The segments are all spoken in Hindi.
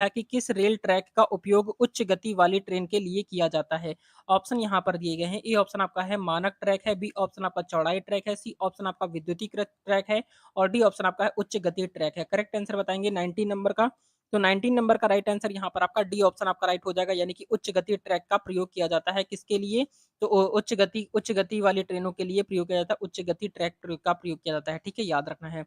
लिखा है कि किस रेल ट्रैक का उपयोग उच्च गति वाली ट्रेन के लिए किया जाता है? ऑप्शन यहाँ पर दिए गए हैं। ए ऑप्शन आपका है मानक ट्रैक है, बी ऑप्शन आपका चौड़ाई ट्रैक है, सी ऑप्शन आपका विद्युतीकृत ट्रैक है और डी ऑप्शन आपका है उच्च गति ट्रैक है। करेक्ट आंसर बताएँगे 19 नंबर का। तो 19 नंबर का राइट आंसर यहाँ पर आपका डी ऑप्शन आपका राइट हो जाएगा, यानी कि उच्च गति ट्रैक का प्रयोग किया जाता है किसके लिए? तो उच्च गति वाली ट्रेनों के लिए प्रयोग किया जाता है, उच्च गति ट्रैक का प्रयोग किया जाता है, ठीक है? याद रखना है।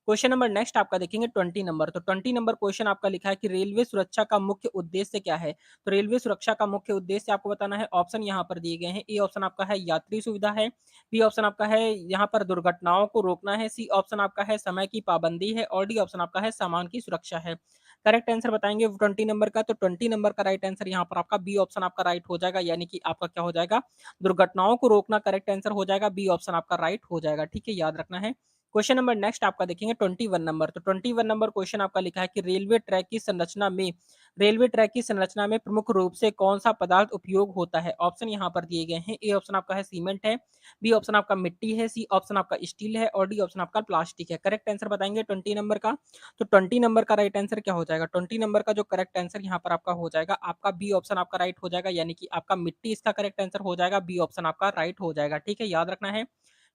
क्वेश्चन नंबर नेक्स्ट आपका देखेंगे 20 नंबर। तो 20 नंबर क्वेश्चन आपका लिखा है कि रेलवे सुरक्षा का मुख्य उद्देश्य क्या है? तो रेलवे सुरक्षा का मुख्य उद्देश्य आपको बताना है। ऑप्शन यहाँ पर दिए गए हैं। ए ऑप्शन आपका है यात्री सुविधा है, बी ऑप्शन आपका है यहाँ पर दुर्घटनाओं को रोकना है, सी ऑप्शन आपका है समय की पाबंदी है और डी ऑप्शन आपका है सामान की सुरक्षा है। करेक्ट आंसर बताएंगे 20 नंबर का। तो 20 नंबर का राइट आंसर यहाँ पर आपका बी ऑप्शन आपका राइट हो जाएगा, यानी कि आपका क्या हो जाएगा? दुर्घटनाओं को रोकना करेक्ट आंसर हो जाएगा, बी ऑप्शन आपका राइट हो जाएगा, ठीक है? याद रखना है। क्वेश्चन नंबर नेक्स्ट आपका देखेंगे 21 नंबर। तो 21 नंबर क्वेश्चन आपका लिखा है कि रेलवे ट्रैक की संरचना में प्रमुख रूप से कौन सा पदार्थ उपयोग होता है? ऑप्शन यहाँ पर दिए गए हैं। ए ऑप्शन आपका है सीमेंट है, बी ऑप्शन आपका मिट्टी है, सी ऑप्शन आपका स्टील है और डी ऑप्शन आपका प्लास्टिक है। करेक्ट आंसर बताएंगे 20 नंबर का। तो 20 नंबर का राइट आंसर क्या हो जाएगा? 20 नंबर का जो करेक्ट आंसर यहाँ पर आपका हो जाएगा, आपका बी ऑप्शन आपका राइट हो जाएगा, यानी कि आपका मिट्टी इसका करेक्ट आंसर हो जाएगा, बी ऑप्शन आपका राइट हो जाएगा, ठीक है? याद रखना है।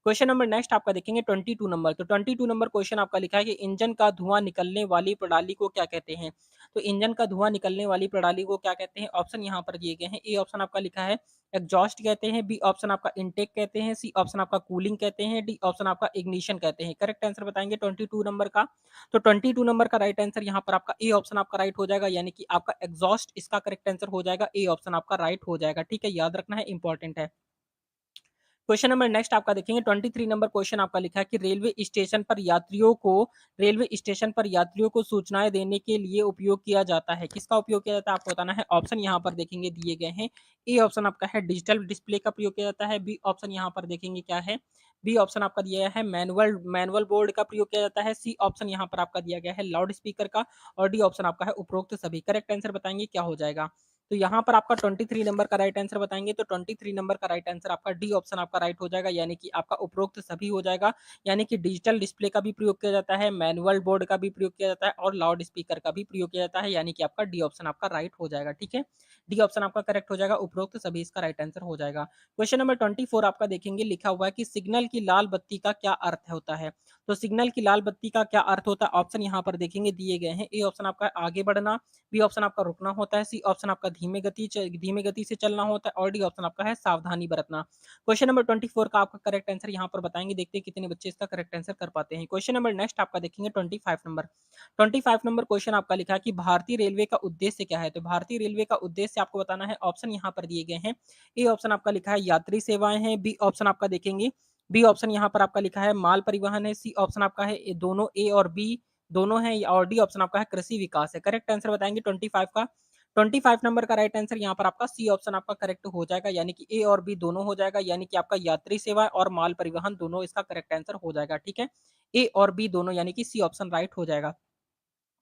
क्वेश्चन नंबर नेक्स्ट आपका देखेंगे 22 नंबर। तो 22 नंबर क्वेश्चन आपका लिखा है कि इंजन का धुआं निकलने वाली प्रणाली को क्या कहते हैं? तो इंजन का धुआं निकलने वाली प्रणाली को क्या कहते हैं? ऑप्शन यहाँ पर दिए गए हैं। ए ऑप्शन आपका लिखा है एग्जॉस्ट कहते हैं, बी ऑप्शन आपका इनटेक कहते हैं, सी ऑप्शन आपका कूलिंग कहते हैं, डी ऑप्शन आपका इग्निशन कहते हैं। करेक्ट आंसर बताएंगे 22 नंबर का। तो 22 नंबर का राइट आंसर यहाँ पर आपका ए ऑप्शन आपका राइट हो जाएगा, यानी कि आपका एग्जॉस्ट इसका करेक्ट आंसर हो जाएगा, ए ऑप्शन आपका राइट हो जाएगा, ठीक है? याद रखना है, इंपॉर्टेंट है। क्वेश्चन नंबर नेक्स्ट आपका देखेंगे 23 नंबर क्वेश्चन आपका लिखा है कि रेलवे स्टेशन पर यात्रियों को सूचनाएं देने के लिए उपयोग किया जाता है। किसका उपयोग किया जाता है आपको बताना है। ऑप्शन यहाँ पर देखेंगे दिए गए हैं। ए ऑप्शन आपका है डिजिटल डिस्प्ले का प्रयोग किया जाता है, बी ऑप्शन यहाँ पर देखेंगे क्या है, बी ऑप्शन आपका दिया है मैनुअल बोर्ड का प्रयोग किया जाता है, सी ऑप्शन यहाँ पर आपका दिया गया है लाउड स्पीकर का और डी ऑप्शन आपका है उपरोक्त सभी। करेक्ट आंसर बताएंगे क्या हो जाएगा? तो यहाँ पर आपका 23 नंबर का राइट आंसर बताएंगे। तो 23 नंबर का राइट आंसर आपका डी ऑप्शन आपका राइट हो जाएगा, यानी कि आपका उपरोक्त सभी हो जाएगा। यानी कि डिजिटल डिस्प्ले का भी प्रयोग किया जाता है, मैनुअल बोर्ड का भी प्रयोग किया जाता है और लाउड स्पीकर का भी प्रयोग किया जाता है, यानी कि आपका डी ऑप्शन आपका राइट हो जाएगा, ठीक है? डी ऑप्शन आपका करेक्ट हो जाएगा, उपरोक्त सभी इसका राइट आंसर हो जाएगा। क्वेश्चन नंबर 24 आपका देखेंगे, लिखा हुआ है कि सिग्नल की लाल बत्ती का क्या अर्थ होता है? तो सिग्नल की लाल बत्ती का क्या अर्थ होता है? ऑप्शन यहाँ पर देखेंगे दिए गए हैं। ए ऑप्शन आपका आगे बढ़ना, बी ऑप्शन आपका रुकना होता है, सी ऑप्शन आपका धीमे गति से चलना होता है और डी ऑप्शन आपका है सावधानी बरतना। क्वेश्चन नंबर 24 का आपका करेक्ट आंसर यहाँ पर बताएंगे, देखते हैं कितने बच्चे इसका करेक्ट आंसर कर पाते हैं। क्वेश्चन नंबर नेक्स्ट आपका देखेंगे 25 नंबर। 25 नंबर क्वेश्चन आपका लिखा है कि भारतीय रेलवे का उद्देश्य क्या है? तो भारतीय रेलवे का उद्देश्य आपको बताना है। ऑप्शन यहाँ पर दिए गए हैं। ए ऑप्शन आपका लिखा है यात्री सेवाएं हैं, बी ऑप्शन आपका देखेंगे, बी ऑप्शन यहाँ पर आपका लिखा है माल परिवहन है, सी ऑप्शन आपका है दोनों ए और बी दोनों हैं और डी ऑप्शन आपका है कृषि विकास है। करेक्ट आंसर बताएंगे 25 का। 25 नंबर का राइट आंसर यहाँ पर आपका सी ऑप्शन आपका करेक्ट हो जाएगा, यानी कि ए और बी दोनों हो जाएगा, यानी कि आपका यात्री सेवा और माल परिवहन दोनों इसका करेक्ट आंसर हो जाएगा, ठीक है? ए और बी दोनों, यानी कि सी ऑप्शन राइट हो जाएगा।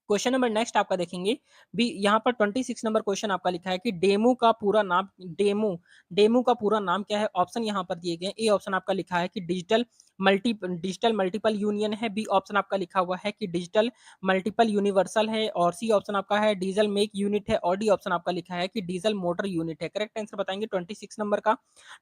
क्वेश्चन नंबर नेक्स्ट आपका देखेंगे बी यहाँ पर 26 नंबर क्वेश्चन आपका लिखा है कि डेमू का पूरा नाम क्या है? ऑप्शन यहाँ पर दिए गए। ए ऑप्शन आपका लिखा है कि डिजिटल मल्टीपल यूनियन है, बी ऑप्शन आपका लिखा हुआ है कि डिजिटल मल्टीपल यूनिवर्सल है और सी ऑप्शन आपका है डीजल मेक यूनिट है और डी ऑप्शन आपका लिखा है कि डीजल मोटर यूनिट है। करेक्ट आंसर बताएंगे 26 नंबर का।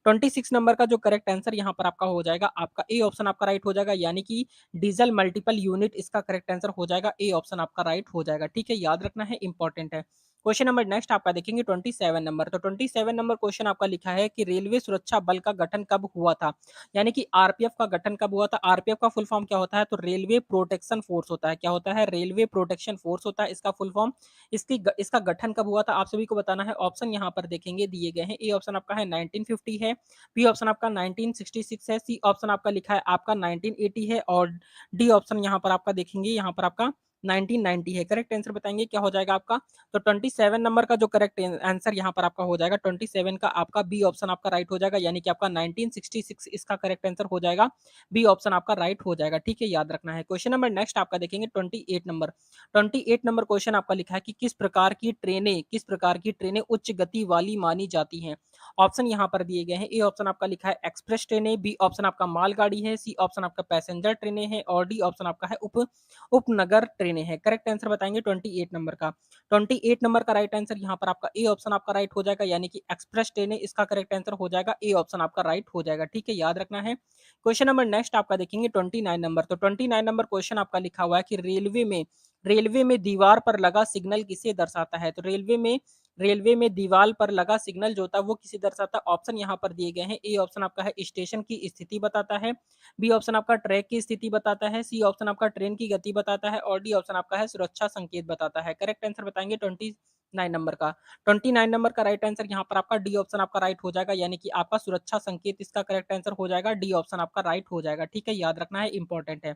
26 नंबर का जो करेक्ट आंसर यहाँ पर आपका हो जाएगा, आपका ए ऑप्शन आपका राइट हो जाएगा, यानी कि डीजल मल्टीपल यूनिट इसका करेक्ट आंसर हो जाएगा, ए ऑप्शन आपका राइट हो जाएगा, ठीक है? याद रखना है, इंपॉर्टेंट है। क्वेश्चन नंबर नेक्स्ट आपका देखेंगे 27 नंबर। तो 27 नंबर क्वेश्चन आपका लिखा है कि रेलवे सुरक्षा बल का गठन कब हुआ था? यानी कि आरपीएफ का गठन कब हुआ था? आरपीएफ का फुल फॉर्म क्या होता है? तो रेलवे प्रोटेक्शन फोर्स होता है। क्या होता है? रेलवे प्रोटेक्शन फोर्स होता है इसका फुल फॉर्म। इसका गठन कब हुआ था आप सभी को बताना है। ऑप्शन यहाँ पर देखेंगे दिए गए हैं। ए ऑप्शन आपका है 1950 है, बी ऑप्शन आपका 1966 है, सी ऑप्शन आपका लिखा है आपका 1980 है और डी ऑप्शन यहाँ पर आपका देखेंगे, यहाँ पर आपका 1990 है। करेक्ट आंसर बताएंगे क्या हो जाएगा आपका? तो 27 नंबर का जो करेक्ट आंसर यहाँ पर आपका हो जाएगा 27 का, आपका बी ऑप्शन आपका राइट हो जाएगा, यानी कि आपका 1966 इसका करेक्ट आंसर हो जाएगा, बी ऑप्शन आपका राइट हो जाएगा, ठीक है? याद रखना है। क्वेश्चन नंबर नेक्स्ट आपका देखेंगे 28 नंबर। 28 नंबर क्वेश्चन आपका लिखा है कि किस प्रकार की ट्रेनें उच्च गति वाली मानी जाती हैं? ऑप्शन यहाँ पर दिए गए हैं। ए ऑप्शन आपका लिखा है एक्सप्रेस ट्रेनें, बी ऑप्शन आपका मालगाड़ी है, सी ऑप्शन आपका पैसेंजर ट्रेनें हैं और डी ऑप्शन आपका है उपनगर ट्रेन ट्रेनें हैं। करेक्ट आंसर बताएँगे 28 नंबर का। 28 नंबर का राइट आंसर यहाँ पर आपका ए ऑप्शन आपका राइट हो जाएगा, यानी कि एक्सप्रेस ट्रेनें इसका करेक्ट आंसर हो जाएगा, ए ऑप्शन आपका राइट हो जाएगा। ठीक है, याद रखना है। क्वेश्चन नंबर नेक्स्ट आपका देखेंगे 29 नंबर। तो 29 नंबर क्वेश्चन आपका लिखा हुआ है कि रेलवे में दीवार पर लगा सिग्नल किसे दर्शाता है? तो रेलवे में दीवार पर लगा सिग्नल जो होता है वो किसे दर्शाता है? ऑप्शन यहाँ पर दिए गए हैं। ए ऑप्शन आपका है स्टेशन की स्थिति बताता है, बी ऑप्शन आपका ट्रैक की स्थिति बताता है, सी ऑप्शन आपका ट्रेन की गति बताता है और डी ऑप्शन आपका है सुरक्षा संकेत बताता है। करेक्ट आंसर बताएंगे 29 नंबर का। 29 नंबर का राइट आंसर यहाँ पर आपका डी ऑप्शन आपका राइट हो जाएगा, यानी कि आपका सुरक्षा संकेत इसका करेक्ट आंसर हो जाएगा, डी ऑप्शन आपका राइट हो जाएगा। ठीक है, याद रखना है, इंपॉर्टेंट है।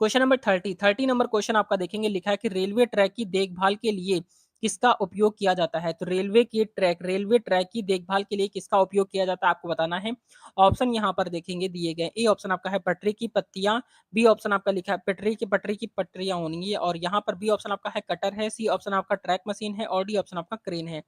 क्वेश्चन नंबर 30 नंबर क्वेश्चन आपका देखेंगे, लिखा है कि रेलवे ट्रैक की देखभाल के लिए किसका उपयोग किया जाता है? तो रेलवे ट्रैक की देखभाल के लिए किसका उपयोग किया जाता है आपको बताना है। ऑप्शन यहाँ पर देखेंगे दिए गए। ए ऑप्शन आपका है पटरी की पत्तियां, बी ऑप्शन आपका लिखा है पटरी की पटरियां होंगी और यहाँ पर बी ऑप्शन आपका है कटर है, सी ऑप्शन आपका ट्रैक मशीन है और डी ऑप्शन आपका क्रेन है।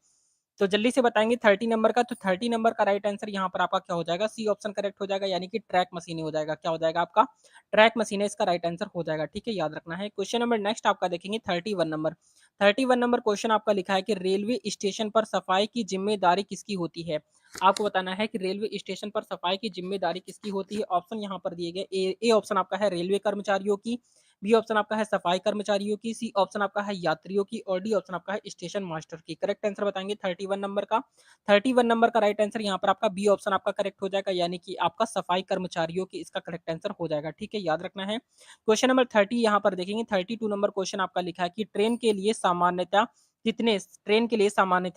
तो जल्दी से बताएंगे 30 नंबर का। तो 30 नंबर का राइट आंसर यहाँ पर आपका क्या हो जाएगा? सी ऑप्शन करेक्ट हो जाएगा, यानी कि ट्रैक मशीन हो जाएगा। क्या हो जाएगा आपका? ट्रैक मशीन इसका राइट आंसर हो जाएगा। ठीक है, याद रखना है। क्वेश्चन नंबर नेक्स्ट आपका देखेंगे 31 नंबर। 31 नंबर क्वेश्चन आपका लिखा है कि रेलवे स्टेशन पर सफाई की जिम्मेदारी किसकी होती है? आपको बताना है कि रेलवे स्टेशन पर सफाई की जिम्मेदारी किसकी होती है। ऑप्शन यहाँ पर दिए गए। ए ऑप्शन आपका है रेलवे कर्मचारियों की, बी ऑप्शन आपका है सफाई कर्मचारियों की, सी ऑप्शन आपका है यात्रियों की और डी ऑप्शन आपका है स्टेशन मास्टर की। करेक्ट आंसर बताएंगे 31 नंबर का। 31 नंबर का राइट आंसर यहाँ पर आपका बी ऑप्शन आपका करेक्ट हो जाएगा, यानी कि आपका सफाई कर्मचारियों की इसका करेक्ट आंसर हो जाएगा। ठीक है, याद रखना है। क्वेश्चन नंबर 30 यहाँ पर देखेंगे। 32 नंबर क्वेश्चन आपका लिखा है कि ट्रेन के लिए सामान्यतः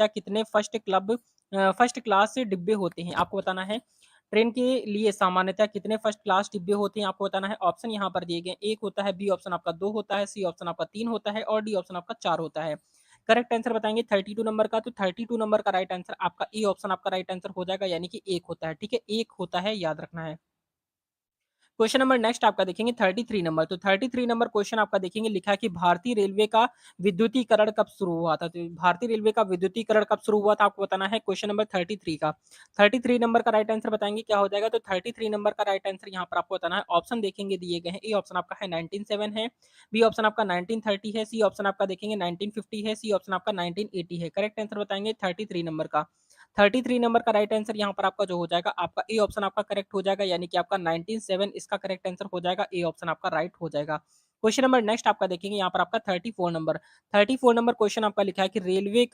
कितने फर्स्ट क्लास से डिब्बे होते हैं? आपको बताना है ट्रेन के लिए सामान्यतः कितने फर्स्ट क्लास डिब्बे होते हैं आपको बताना है। ऑप्शन यहाँ पर दिए गए। एक होता है, बी ऑप्शन आपका 2 होता है, सी ऑप्शन आपका 3 होता है और डी ऑप्शन आपका 4 होता है। करेक्ट आंसर बताएंगे 32 नंबर का। तो 32 नंबर का राइट आंसर आपका ए ऑप्शन आपका राइट आंसर हो जाएगा, यानी कि एक होता है। ठीक है, एक होता है, याद रखना है। क्वेश्चन नंबर नेक्स्ट आपका देखेंगे 33 नंबर। तो 33 नंबर क्वेश्चन आपका देखेंगे, लिखा है कि भारतीय रेलवे का विद्युतीकरण कब शुरू हुआ था? तो भारतीय रेलवे का विद्युतीकरण कब शुरू हुआ था आपको बताना है। क्वेश्चन नंबर 33 का। 33 नंबर का राइट आंसर बताएंगे क्या हो जाएगा। तो 33 नंबर का राइट आंसर यहाँ पर आपको बताना है। ऑप्शन देखेंगे दिए गए हैं। ए ऑप्शन आपका है 1907 है, बी ऑप्शन आपका 1930 है, सी ऑप्शन आपका देखेंगे 1950 है, सी ऑप्शन आपका 1980 है। करेक्ट आंसर बताएंगे 33 नंबर का। 33 नंबर का राइट आंसर यहाँ पर आपका जो हो जाएगा, आपका ए ऑप्शन आपका करेक्ट हो जाएगा, यानी कि आपका 197 इसका करेक्ट आंसर हो जाएगा, ए ऑप्शन आपका राइट हो जाएगा। क्वेश्चन नंबर नेक्स्ट आपका देखेंगे यहाँ पर आपका 34 नंबर क्वेश्चन आपका लिखा है कि रेलवे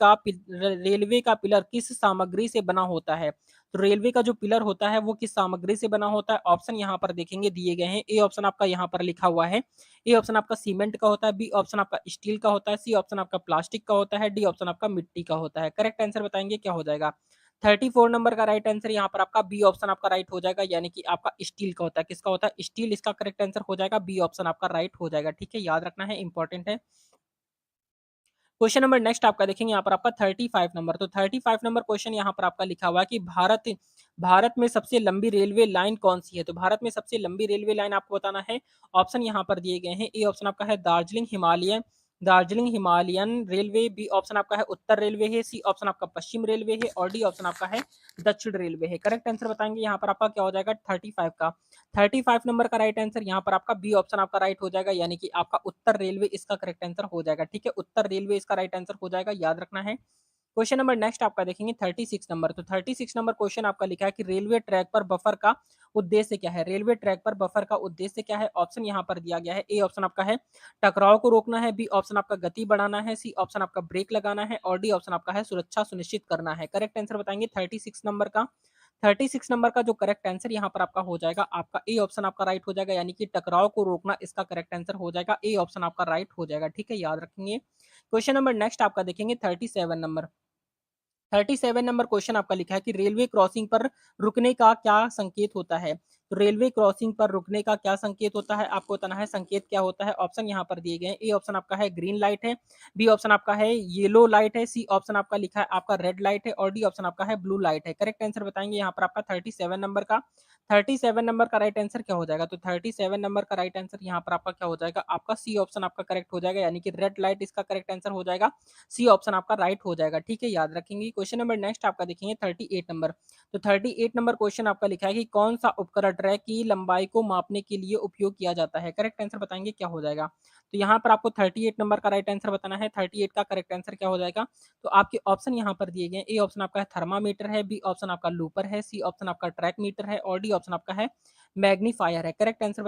का पिलर किस सामग्री से बना होता है? तो रेलवे का जो पिलर होता है वो किस सामग्री से बना होता है? ऑप्शन यहाँ पर देखेंगे दिए गए हैं। ए ऑप्शन आपका यहाँ पर लिखा हुआ है। ए ऑप्शन आपका सीमेंट का होता है, बी ऑप्शन आपका स्टील का होता है, सी ऑप्शन आपका प्लास्टिक का होता है, डी ऑप्शन आपका मिट्टी का होता है। करेक्ट आंसर बताएंगे क्या हो जाएगा। 34 नंबर का राइट आंसर यहाँ पर आपका बी ऑप्शन आपका राइट हो जाएगा, यानी कि आपका स्टील का होता है। किसका होता है? स्टील इसका करेक्ट आंसर हो जाएगा, बी ऑप्शन आपका राइट हो जाएगा। ठीक है, याद रखना है, इंपॉर्टेंट है। क्वेश्चन नंबर नेक्स्ट आपका देखेंगे यहाँ पर आपका 35 नंबर। तो 35 नंबर क्वेश्चन यहाँ पर आपका लिखा हुआ है कि भारत में सबसे लंबी रेलवे लाइन कौन सी है? तो भारत में सबसे लंबी रेलवे लाइन आपको बताना है। ऑप्शन यहाँ पर दिए गए हैं। ए ऑप्शन आपका है Darjeeling Himalayan railway, B option आपका है उत्तर रेलवे है, सी ऑप्शन आपका पश्चिम रेलवे है और डी ऑप्शन आपका है दक्षिण रेलवे है। करेक्ट आंसर बताएंगे यहाँ पर आपका क्या हो जाएगा 35 का। 35 नंबर का राइट आंसर यहाँ पर आपका बी ऑप्शन आपका राइट हो जाएगा, यानी कि आपका उत्तर रेलवे इसका करेक्ट आंसर हो जाएगा। ठीक है, उत्तर रेलवे इसका राइट आंसर हो जाएगा, याद रखना है। क्वेश्चन नंबर नेक्स्ट आपका देखेंगे 36 नंबर। तो 36 नंबर क्वेश्चन आपका लिखा है कि रेलवे ट्रैक पर बफर का उद्देश्य क्या है? रेलवे ट्रैक पर बफर का उद्देश्य क्या है? ऑप्शन यहाँ पर दिया गया है। ए ऑप्शन आपका है टकराव को रोकना है, बी ऑप्शन आपका गति बढ़ाना है, सी ऑप्शन आपका ब्रेक लगाना है और डी ऑप्शन आपका है सुरक्षा सुनिश्चित करना है। करेक्ट आंसर बताएंगे 36 नंबर का। 36 नंबर का जो करेक्ट आंसर यहाँ पर आपका हो जाएगा, आपका ए ऑप्शन आपका राइट हो जाएगा, यानी कि टकराव को रोकना इसका करेक्ट आंसर हो जाएगा, ए ऑप्शन आपका राइट हो जाएगा। ठीक है, याद रखेंगे। क्वेश्चन नंबर नेक्स्ट आपका देखेंगे 37 नंबर। 37 नंबर क्वेश्चन आपका लिखा है कि रेलवे क्रॉसिंग पर रुकने का क्या संकेत होता है? तो रेलवे क्रॉसिंग पर रुकने का क्या संकेत होता है आपको बताना है। संकेत क्या होता है? ऑप्शन यहाँ पर दिए गए हैं। ए ऑप्शन आपका है ग्रीन लाइट है, बी ऑप्शन आपका है येलो लाइट है, सी ऑप्शन आपका लिखा है आपका रेड लाइट है और डी ऑप्शन आपका है ब्लू लाइट है। करेक्ट आंसर बताएंगे यहाँ पर आपका 37 नंबर का। 37 नंबर का राइट आंसर क्या हो जाएगा? तो 37 नंबर का राइट आंसर यहाँ पर आपका क्या हो जाएगा? आपका सी ऑप्शन आपका करेक्ट हो जाएगा, यानी कि रेड लाइट इसका करेक्ट आंसर हो जाएगा, सी ऑप्शन आपका राइट हो जाएगा। ठीक है, याद रखेंगे। क्वेश्चन नंबर नेक्स्ट आपका देखेंगे 38 नंबर। तो 38 नंबर क्वेश्चन आपका लिखा है कि कौन सा उपकरण ट्रैक की लंबाई को मापने के लिए उपयोग किया जाता है? करेक्ट आंसर बताएँगे क्या हो जाएगा? तो यहाँ पर आपको 38 नंबर का राइट आंसर बताना है। 38 का करेक्ट आंसर क्या हो जाएगा? तो आपके ऑप्शन यहाँ पर दिए गए हैं। ए ऑप्शन आपका है थर्मामीटर है, बी ऑप्शन आपका लूपर है, सी ऑप्शन आपका ट्रैक मीटर है और डी ऑप्शन आपका है मैग्नीफायर है। Correct answer